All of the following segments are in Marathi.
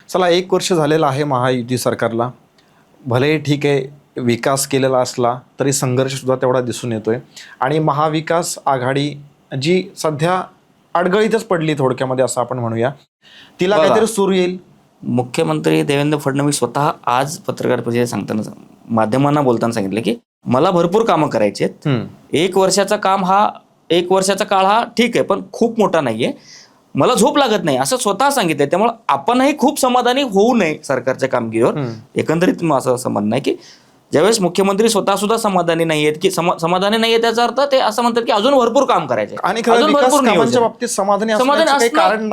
चला 1 वर्ष झालेलं आहे महायुती सरकारला. भले ठीक आहे विकास केलेला असला तरी संघर्षसुद्धा तेवढा दिसून येतोय आणि महाविकास आघाडी जी सध्या अडगळीतच पडली थोडक्यामध्ये असं आपण म्हणूया, तिला काहीतरी सूर येईल. मुख्यमंत्री देवेंद्र फडणवीस स्वतः आज पत्रकार परिषदेत सांगताना माध्यमांना बोलताना सांगितलं की मला भरपूर कामं करायची आहेत. 1 वर्षाचा काळ हा ठीक आहे पण खूप मोठा नाहीये, मला झोप लागत नाही असं स्वतः सांगितलंय. त्यामुळे आपणही खूप समाधानी होऊ नये सरकारच्या कामगिरीवर. एकंदरीत माझं असं म्हणणं आहे की ज्यावेळेस मुख्यमंत्री स्वतः सुद्धा समाधानी नाहीयेत की समाधानी नाहीये त्याचा अर्थ ते असं म्हणतात की अजून भरपूर काम करायचे आणि कामांच्या बाबतीत समाधानी असण्याचं काही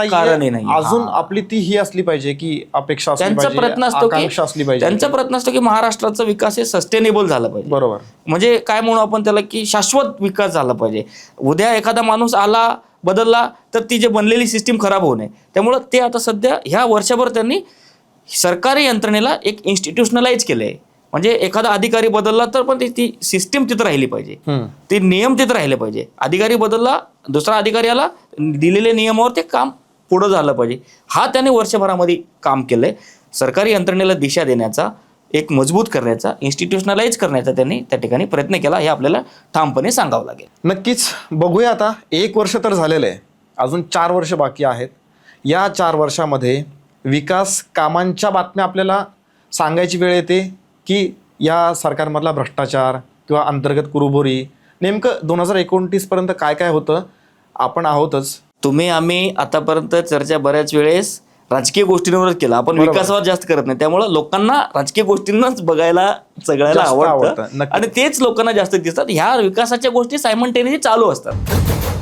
कारण नाही. अजून आपली ती ही असली पाहिजे की अपेक्षा त्यांचा प्रयत्न असतो की महाराष्ट्राचा विकास हे सस्टेनेबल झाला पाहिजे. बरोबर. म्हणजे काय म्हणू आपण त्याला की शाश्वत विकास झाला पाहिजे. उद्या एखादा माणूस आला बदलला तर ती जे बनलेली सिस्टीम खराब होऊ नये. त्यामुळं ते आता सध्या ह्या वर्षभर त्यांनी सरकारी यंत्रणेला एक इन्स्टिट्यूशनलाइज केलंय. म्हणजे एखादा अधिकारी बदलला तर पण ती सिस्टीम तिथं राहिली पाहिजे, ते नियम तिथं राहिले पाहिजे. अधिकारी बदलला, दुसरा अधिकारी आला, दिलेल्या नियमावर ते काम पुढं झालं पाहिजे. हा त्याने वर्षभरामध्ये काम केलंय. सरकारी यंत्रणेला दिशा देण्याचा, एक मजबूत करण्याचा, इन्स्टिट्यूशनलाइज करण्याचा त्यांनी त्या ठिकाणी प्रयत्न केला हे आपल्याला ठामपणे सांगावं लागेल. नक्कीच बघूया. आता 1 वर्ष तर झालेलं आहे, अजून 4 वर्ष बाकी आहेत. या 4 वर्षामध्ये विकास कामांच्या बातम्या आपल्याला सांगायची वेळ येते की या सरकारमधला भ्रष्टाचार किंवा अंतर्गत कुरुबोरी नेमकं 2029 पर्यंत काय काय होतं आपण आहोतच. आम्ही आतापर्यंत चर्चा बऱ्याच वेळेस राजकीय गोष्टींवरच केला, आपण विकासावर जास्त करत नाही. त्यामुळे लोकांना राजकीय गोष्टींनाच बघायला सगळ्याला आवडतं आणि तेच लोकांना जास्त दिसतात. ह्या विकासाच्या गोष्टी सायमल्टेनियसली चालू असतात.